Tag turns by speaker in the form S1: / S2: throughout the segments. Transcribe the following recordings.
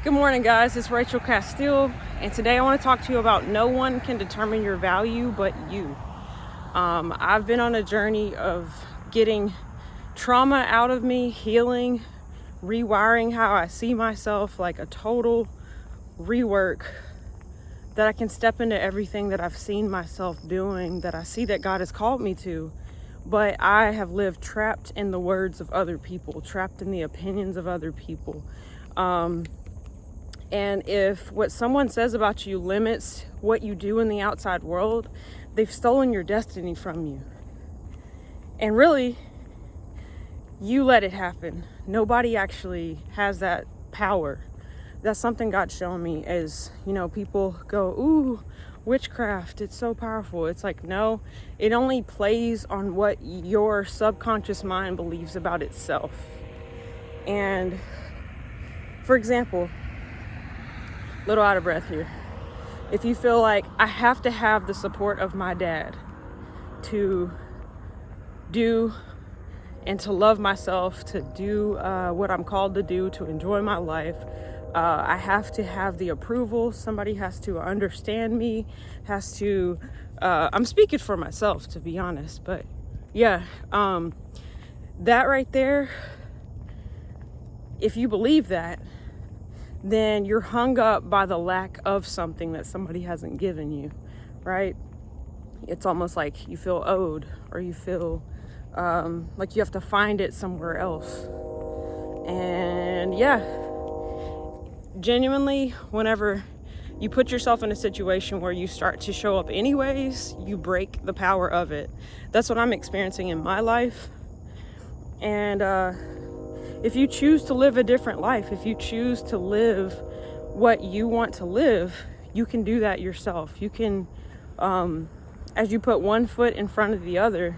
S1: Good morning, guys. It's Rachel Castille, and today I want to talk to you about no one can determine your value but you. I've been on a journey of getting trauma out of me, healing, rewiring how I see myself, like a total rework that I can step into everything that I've seen myself doing, that I see that God has called me to. But I have lived trapped in the words of other people, trapped in the opinions of other people. And if what someone says about you limits what you do in the outside world, they've stolen your destiny from you. And really, you let it happen. Nobody actually has that power. That's something God's shown me is, people go, ooh, witchcraft, it's so powerful. It's like, no, it only plays on what your subconscious mind believes about itself. And for example, little out of breath here. If you feel like I have to have the support of my dad to do and to love myself, to do what I'm called to do, to enjoy my life, I have to have the approval. Somebody has to understand me, has to, I'm speaking for myself, to be honest, but yeah, that right there, if you believe that, then you're hung up by the lack of something that somebody hasn't given you, right? It's almost like you feel owed, or you feel like you have to find it somewhere else. And yeah, genuinely, whenever you put yourself in a situation where you start to show up anyways, you break the power of it. That's what I'm experiencing in my life. And if you choose to live a different life, if you choose to live what you want to live, you can do that yourself. You can, as you put one foot in front of the other,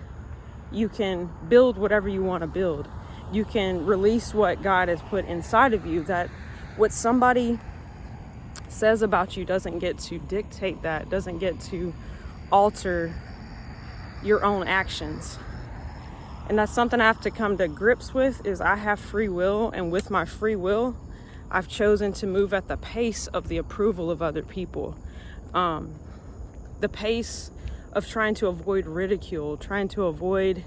S1: you can build whatever you want to build. You can release what God has put inside of you, that what somebody says about you doesn't get to dictate that, doesn't get to alter your own actions. And that's something I have to come to grips with, is I have free will, and with my free will, I've chosen to move at the pace of the approval of other people. The pace of trying to avoid ridicule, trying to avoid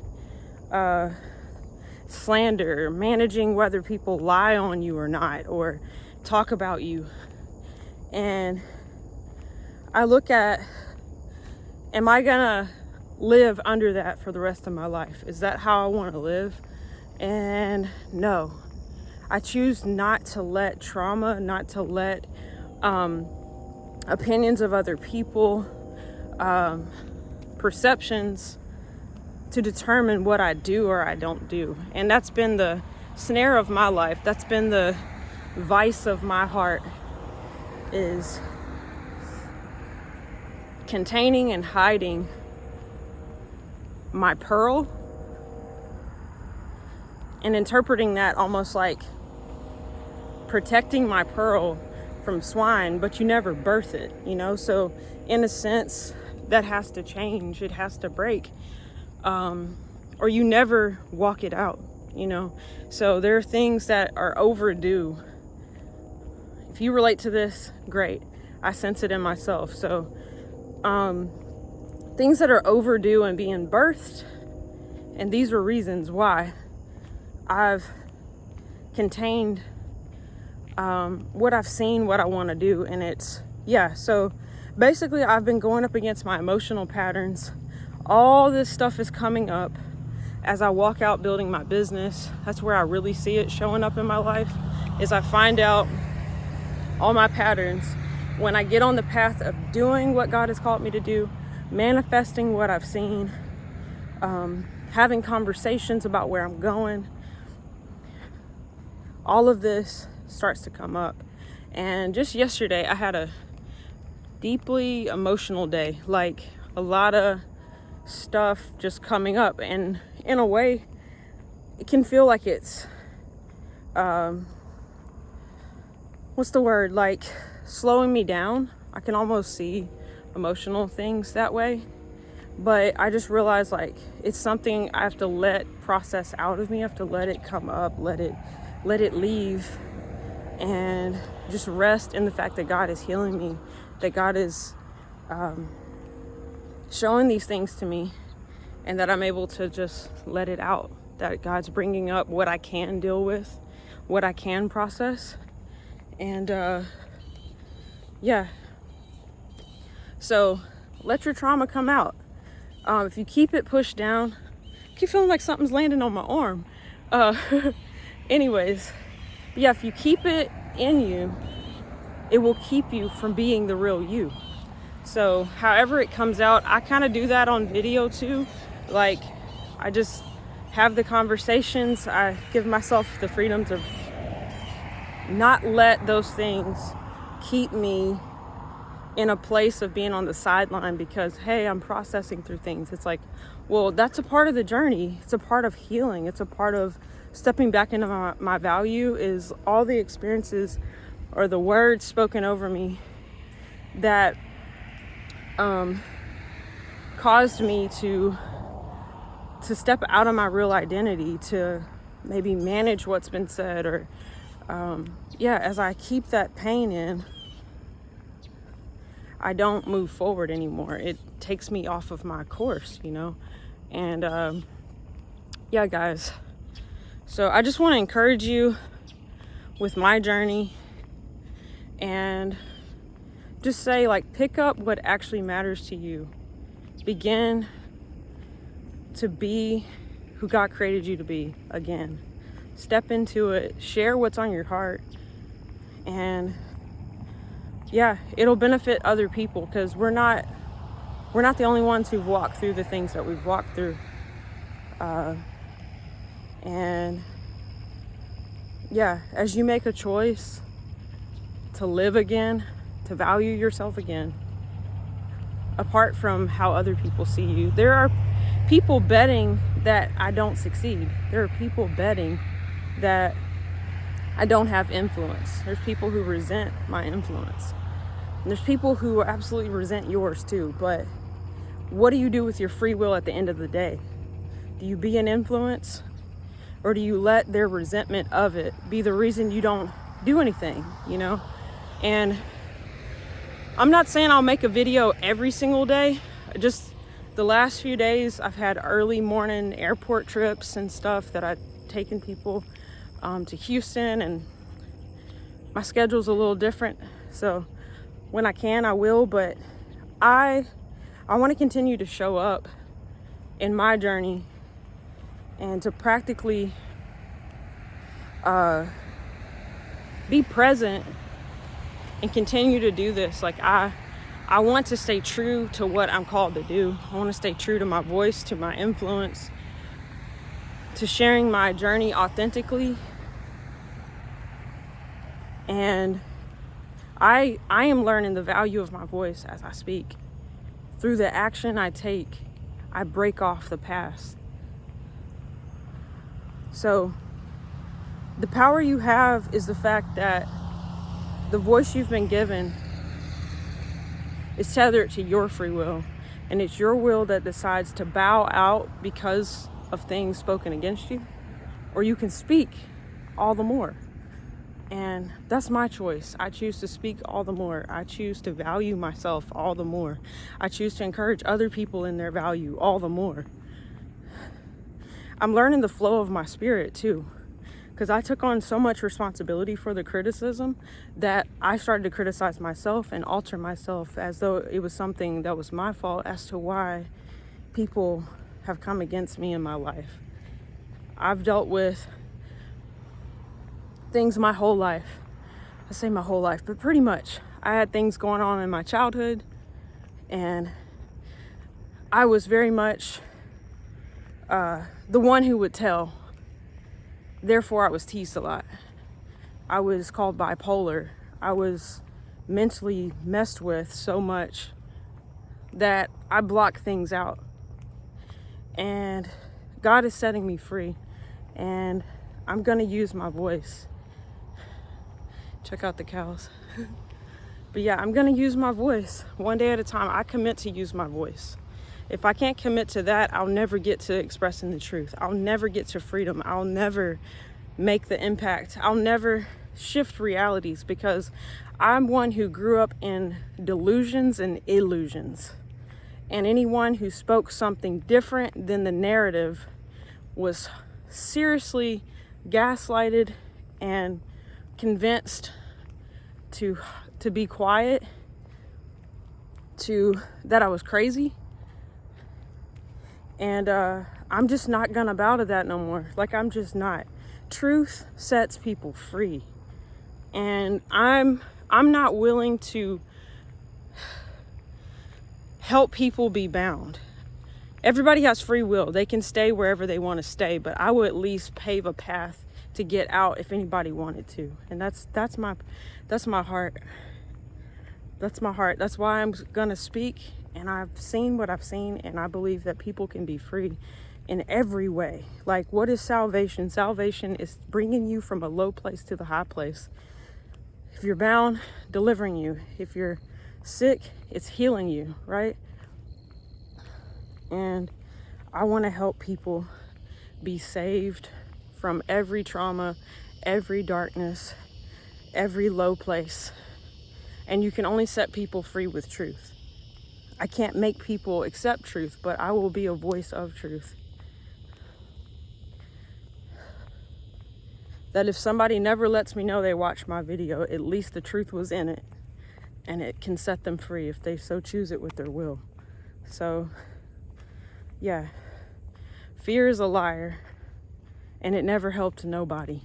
S1: slander, managing whether people lie on you or not, or talk about you. And I look at, am I gonna live under that for the rest of my life? Is that how I want to live? And no, I choose not to let trauma, not to let opinions of other people, perceptions, to determine what I do or I don't do. And that's been the snare of my life. That's been the vice of my heart, is containing and hiding my pearl, and interpreting that almost like protecting my pearl from swine, but you never birth it, so in a sense that has to change. It has to break, or you never walk it out, so there are things that are overdue. If you relate to this, great. I sense it in myself. So things that are overdue and being birthed, and these are reasons why I've contained what I've seen, what I want to do. And so basically I've been going up against my emotional patterns. All this stuff is coming up as I walk out building my business. That's where I really see it showing up in my life, is I find out all my patterns when I get on the path of doing what God has called me to do, manifesting what I've seen, having conversations about where I'm going. All of this starts to come up. And just yesterday, I had a deeply emotional day, like a lot of stuff just coming up. And in a way, it can feel like it's, like slowing me down. I can almost see emotional things that way, but I just realized like it's something I have to process out of me. I have to let it come up, let it leave, and just rest in the fact that God is healing me, that God is showing these things to me, and that I'm able to just let it out, that God's bringing up what I can deal with, what I can process. And yeah, so let your trauma come out. If you keep it pushed down, I keep feeling like something's landing on my arm. Anyways, yeah, if you keep it in you, it will keep you from being the real you. So however it comes out, I kind of do that on video too. Like, I just have the conversations. I give myself the freedom to not let those things keep me in a place of being on the sideline because, hey, I'm processing through things. It's like, well, that's a part of the journey. It's a part of healing. It's a part of stepping back into my value, is all the experiences or the words spoken over me that caused me to step out of my real identity, to maybe manage what's been said, or as I keep that pain in, I don't move forward anymore. It takes me off of my course, and guys, so I just want to encourage you with my journey and just say, like, pick up what actually matters to you. Begin to be who God created you to be again. Step into it, share what's on your heart, and it'll benefit other people, because we're not the only ones who've walked through the things that we've walked through. As you make a choice to live again, to value yourself again, apart from how other people see you. There are people betting that I don't succeed. There are people betting that I don't have influence. There's people who resent my influence. And there's people who absolutely resent yours too. But what do you do with your free will at the end of the day? Do you be an influence? Or do you let their resentment of it be the reason you don't do anything, And I'm not saying I'll make a video every single day. Just the last few days, I've had early morning airport trips and stuff that I've taken people to Houston, and my schedule's a little different. So when I can, I will, but I want to continue to show up in my journey and to practically be present and continue to do this. Like, I want to stay true to what I'm called to do. I want to stay true to my voice, to my influence, to sharing my journey authentically. And I am learning the value of my voice as I speak. Through the action I take, I break off the past. So the power you have is the fact that the voice you've been given is tethered to your free will, and it's your will that decides to bow out because of things spoken against you, or you can speak all the more. And that's my choice. I choose to speak all the more. I choose to value myself all the more. I choose to encourage other people in their value all the more. I'm learning the flow of my spirit too, because I took on so much responsibility for the criticism that I started to criticize myself and alter myself as though it was something that was my fault as to why people have come against me in my life. I've dealt with things my whole life. I say my whole life, but pretty much. I had things going on in my childhood, and I was very much the one who would tell. Therefore, I was teased a lot. I was called bipolar. I was mentally messed with so much that I block things out. And God is setting me free, and I'm gonna use my voice. Check out the cows. But yeah, I'm gonna use my voice one day at a time. I commit to use my voice. If I can't commit to that, I'll never get to expressing the truth. I'll never get to freedom. I'll never make the impact. I'll never shift realities, because I'm one who grew up in delusions and illusions. And anyone who spoke something different than the narrative was seriously gaslighted and convinced to be quiet, that I was crazy. And I'm just not gonna bow to that no more. Like, I'm just not. Truth sets people free. And I'm not willing to help people be bound. Everybody has free will. They can stay wherever they want to stay, but I will at least pave a path to get out if anybody wanted to. And that's my heart. That's my heart. That's why I'm gonna speak. And I've seen what I've seen, and I believe that people can be free in every way. Like, what is salvation? Salvation is bringing you from a low place to the high place. If you're bound, delivering you. If you're sick, it's healing you, right? And I want to help people be saved from every trauma, every darkness, every low place. And you can only set people free with truth. I can't make people accept truth, but I will be a voice of truth. That if somebody never lets me know they watched my video, at least the truth was in it, and it can set them free if they so choose it with their will. So, yeah, fear is a liar, and it never helped nobody.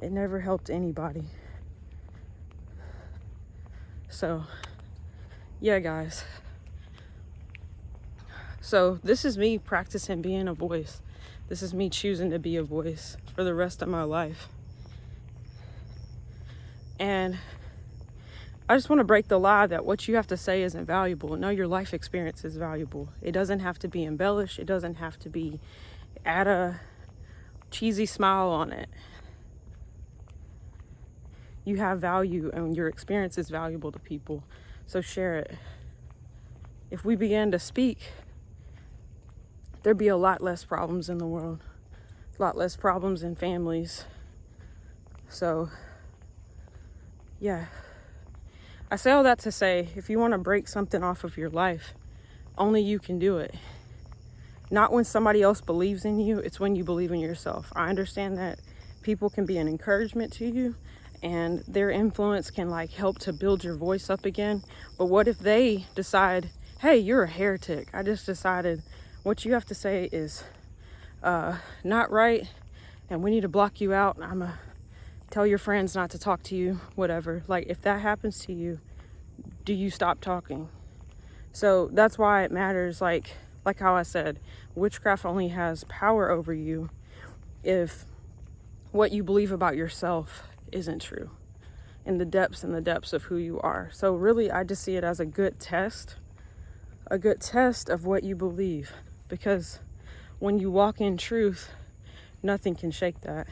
S1: It never helped anybody. So, yeah, guys. So this is me practicing being a voice. This is me choosing to be a voice for the rest of my life. And I just want to break the lie that what you have to say isn't valuable. No, your life experience is valuable. It doesn't have to be embellished. It doesn't have to be add a cheesy smile on it. You have value, and your experience is valuable to people. So share it. If we began to speak, there'd be a lot less problems in the world, a lot less problems in families. So, yeah. I say all that to say, if you want to break something off of your life, only you can do it. Not when somebody else believes in you, it's when you believe in yourself. I understand that people can be an encouragement to you, and their influence can help to build your voice up again. But what if they decide, hey, you're a heretic. I just decided what you have to say is not right, and we need to block you out. I'm going to tell your friends not to talk to you, whatever. If that happens to you, do you stop talking? So that's why it matters, like how I said, witchcraft only has power over you if what you believe about yourself isn't true in the depths of who you are. So really, I just see it as a good test of what you believe, because when you walk in truth, nothing can shake that.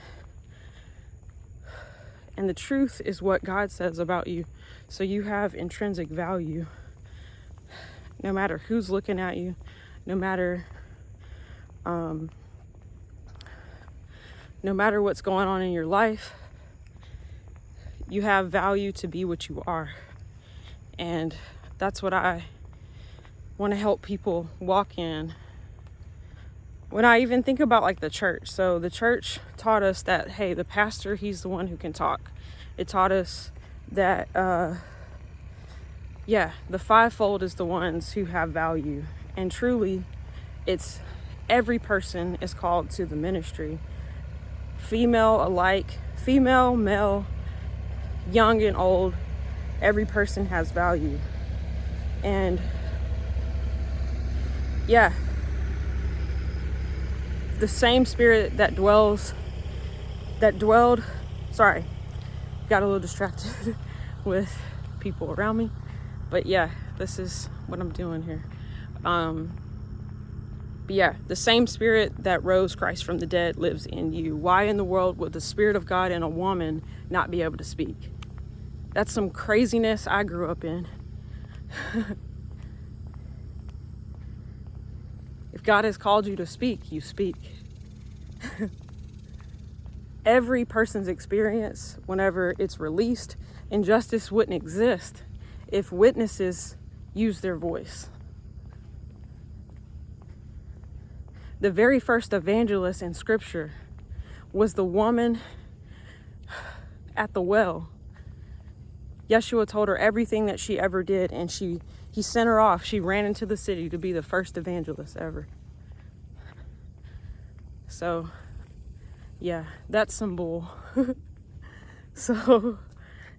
S1: And the truth is what God says about you. So you have intrinsic value. No matter who's looking at you, no matter what's going on in your life, you have value to be what you are. And that's what I want to help people walk in. When I even think about the church, so the church taught us that, hey, the pastor, he's the one who can talk. It taught us that, the fivefold is the ones who have value. And truly, it's every person is called to the ministry. Female alike, female, male, young and old, every person has value. And yeah, the same spirit that dwelled, sorry, got a little distracted with people around me, but yeah, this is what I'm doing here. But yeah, the same spirit that rose Christ from the dead lives in you. Why in the world would the Spirit of God in a woman not be able to speak? That's some craziness I grew up in. If God has called you to speak, you speak. every person's experience, whenever it's released, injustice wouldn't exist if witnesses use their voice. The very first evangelist in scripture was the woman at the well. Yeshua told her everything that she ever did, and he sent her off. She ran into the city to be the first evangelist ever. So, yeah, that's some bull. So,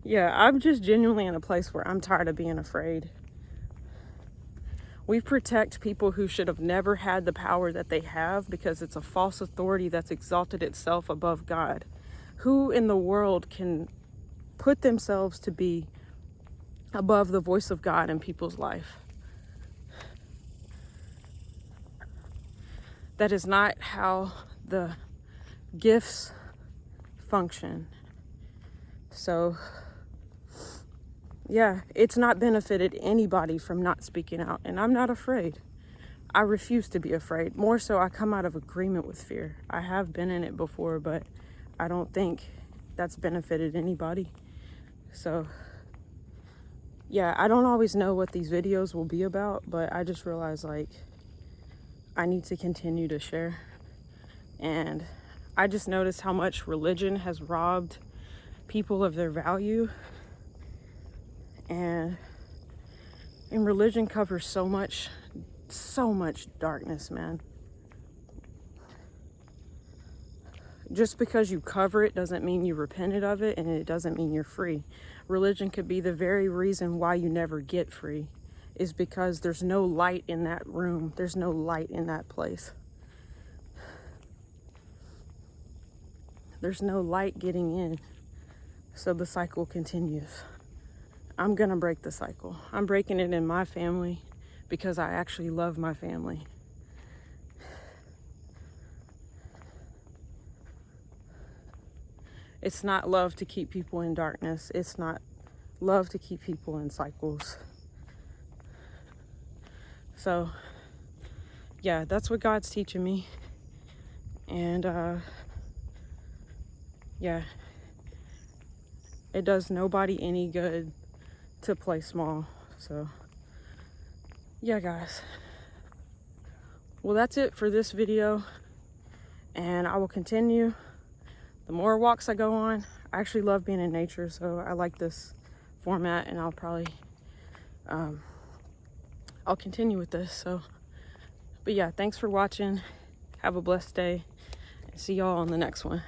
S1: yeah, I'm just genuinely in a place where I'm tired of being afraid. We protect people who should have never had the power that they have because it's a false authority that's exalted itself above God. Who in the world can put themselves to be above the voice of God in people's life? That is not how the gifts function. So, yeah, it's not benefited anybody from not speaking out, and I'm not afraid. I refuse to be afraid. More so, I come out of agreement with fear. I have been in it before, but I don't think that's benefited anybody. So, yeah, I don't always know what these videos will be about, but I just realized, like, I need to continue to share. And I just noticed how much religion has robbed people of their value. And religion covers so much darkness, man. Just because you cover it doesn't mean you repented of it, and it doesn't mean you're free. Religion could be the very reason why you never get free, is because there's no light in that room. There's no light in that place. There's no light getting in. So the cycle continues. I'm gonna break the cycle. I'm breaking it in my family because I actually love my family. It's not love to keep people in darkness. It's not love to keep people in cycles. So, yeah, that's what God's teaching me. And, yeah, it does nobody any good to play small. So, yeah, guys. Well, that's it for this video. And I will continue. The more walks I go on, I actually love being in nature, so I like this format, and I'll probably, I'll continue with this. So, but yeah, thanks for watching. Have a blessed day. See y'all on the next one.